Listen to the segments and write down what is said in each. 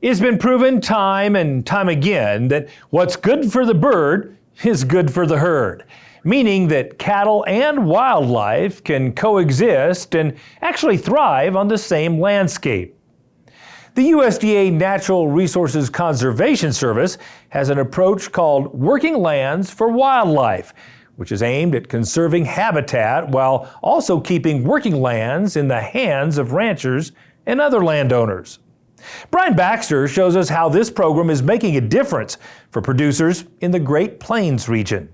It's been proven time and time again that what's good for the bird is good for the herd, meaning that cattle and wildlife can coexist and actually thrive on the same landscape. The USDA Natural Resources Conservation Service has an approach called Working Lands for Wildlife, which is aimed at conserving habitat while also keeping working lands in the hands of ranchers and other landowners. Brian Baxter shows us how this program is making a difference for producers in the Great Plains region.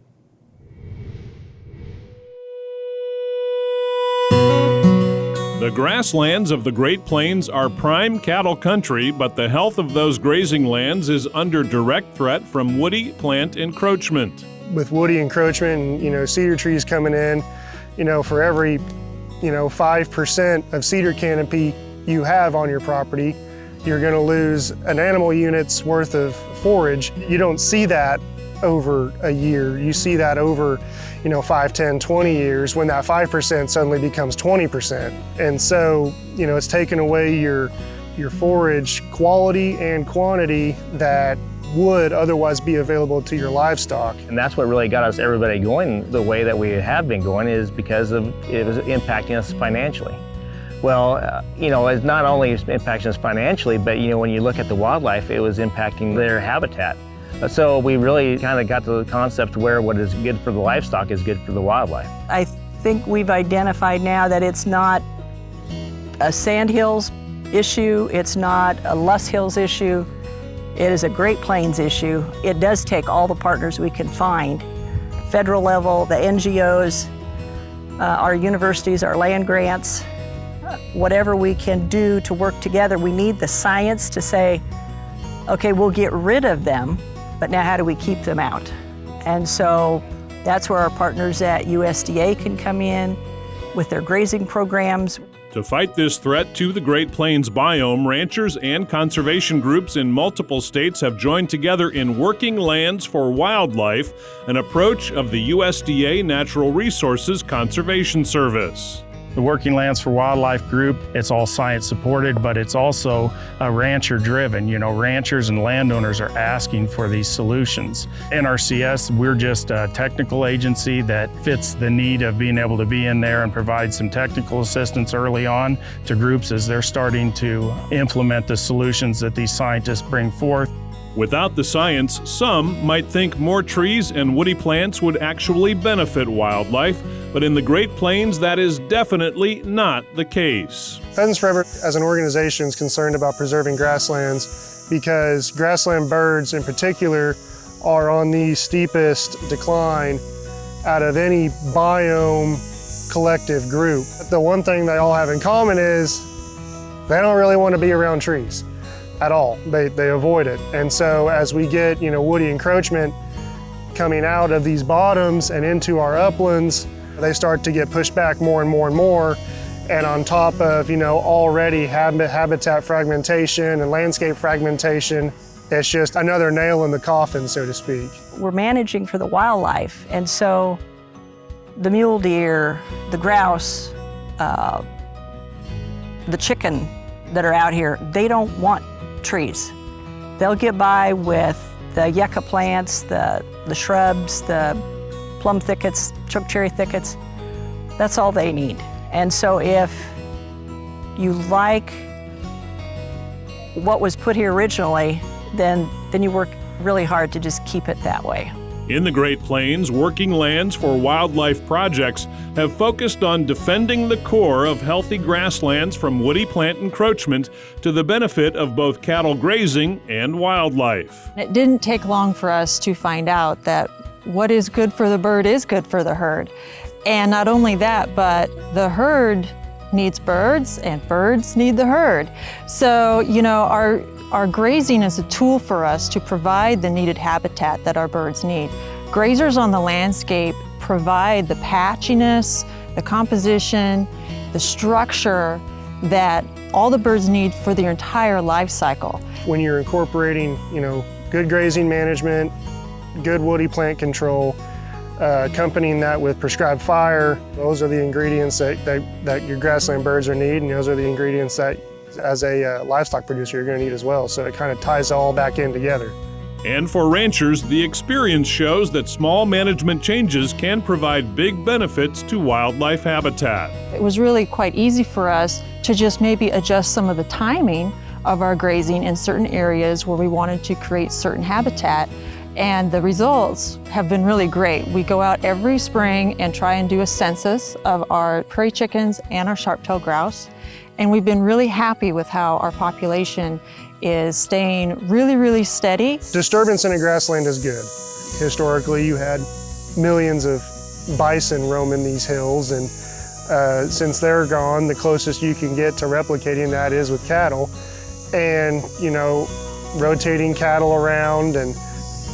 The grasslands of the Great Plains are prime cattle country, but the health of those grazing lands is under direct threat from woody plant encroachment. With woody encroachment and, cedar trees coming in, for every, 5% of cedar canopy you have on your property, you're going to lose an animal unit's worth of forage. You don't see that over a year. You see that over 5, 10, 20 years when that 5% suddenly becomes 20%. And so, it's taken away your forage quality and quantity that would otherwise be available to your livestock. And that's what really got us everybody going the way that we have been going, is because it was impacting us financially. Well, it's not only impacting us financially, but when you look at the wildlife, it was impacting their habitat. So we really kind of got to the concept where what is good for the livestock is good for the wildlife. I think we've identified now that it's not a Sandhills issue, it's not a Luss Hills issue, it is a Great Plains issue. It does take all the partners we can find. Federal level, the NGOs, our universities, our land grants, whatever we can do to work together. We need the science to say, okay, we'll get rid of them, but now how do we keep them out? And so that's where our partners at USDA can come in with their grazing programs. To fight this threat to the Great Plains biome, ranchers and conservation groups in multiple states have joined together in Working Lands for Wildlife, an approach of the USDA Natural Resources Conservation Service. The Working Lands for Wildlife group, it's all science supported, but it's also rancher driven. Ranchers and landowners are asking for these solutions. NRCS, we're just a technical agency that fits the need of being able to be in there and provide some technical assistance early on to groups as they're starting to implement the solutions that these scientists bring forth. Without the science, some might think more trees and woody plants would actually benefit wildlife, but in the Great Plains, that is definitely not the case. Pheasants Forever as an organization is concerned about preserving grasslands because grassland birds in particular are on the steepest decline out of any biome collective group. The one thing they all have in common is they don't really want to be around trees at all. They avoid it. And so as we get, woody encroachment coming out of these bottoms and into our uplands, they start to get pushed back more and more and more. And on top of, already habitat fragmentation and landscape fragmentation, it's just another nail in the coffin, so to speak. We're managing for the wildlife. And so the mule deer, the grouse, the chicken that are out here, they don't want trees. They'll get by with the yucca plants, the shrubs, the plum thickets, chokecherry thickets. That's all they need. And so if you like what was put here originally, then you work really hard to just keep it that way. In the Great Plains, Working Lands for Wildlife projects have focused on defending the core of healthy grasslands from woody plant encroachment to the benefit of both cattle grazing and wildlife. It didn't take long for us to find out that what is good for the bird is good for the herd. And not only that, but the herd needs birds and birds need the herd. So, our grazing is a tool for us to provide the needed habitat that our birds need. Grazers on the landscape provide the patchiness, the composition, the structure that all the birds need for their entire life cycle. When you're incorporating, good grazing management, good woody plant control, accompanying that with prescribed fire, those are the ingredients that your grassland birds are need, and those are the ingredients that as a livestock producer you're going to need as well. So it kind of ties it all back in together. And for ranchers, the experience shows that small management changes can provide big benefits to wildlife habitat. It was really quite easy for us to just maybe adjust some of the timing of our grazing in certain areas where we wanted to create certain habitat. And the results have been really great. We go out every spring and try and do a census of our prairie chickens and our sharp-tailed grouse. And we've been really happy with how our population is staying really, really steady. Disturbance in a grassland is good. Historically, you had millions of bison roaming these hills, and since they're gone, the closest you can get to replicating that is with cattle. And, you know, rotating cattle around and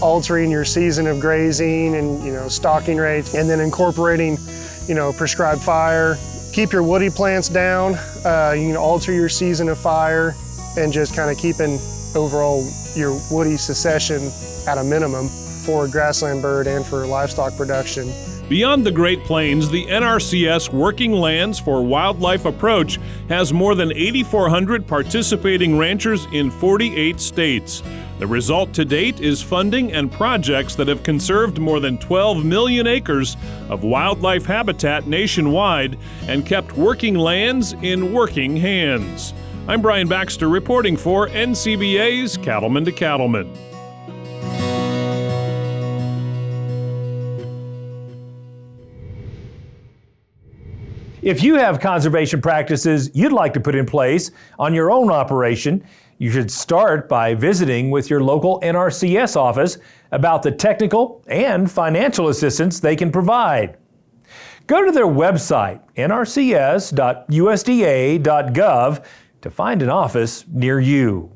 altering your season of grazing and, you know, stocking rates, and then incorporating, you know, prescribed fire. Keep your woody plants down. You can alter your season of fire and just kind of keeping overall your woody succession at a minimum for grassland bird and for livestock production. Beyond the Great Plains, the NRCS Working Lands for Wildlife approach has more than 8,400 participating ranchers in 48 states. The result to date is funding and projects that have conserved more than 12 million acres of wildlife habitat nationwide and kept working lands in working hands. I'm Brian Baxter reporting for NCBA's Cattleman to Cattleman. If you have conservation practices you'd like to put in place on your own operation, you should start by visiting with your local NRCS office about the technical and financial assistance they can provide. Go to their website, nrcs.usda.gov, to find an office near you.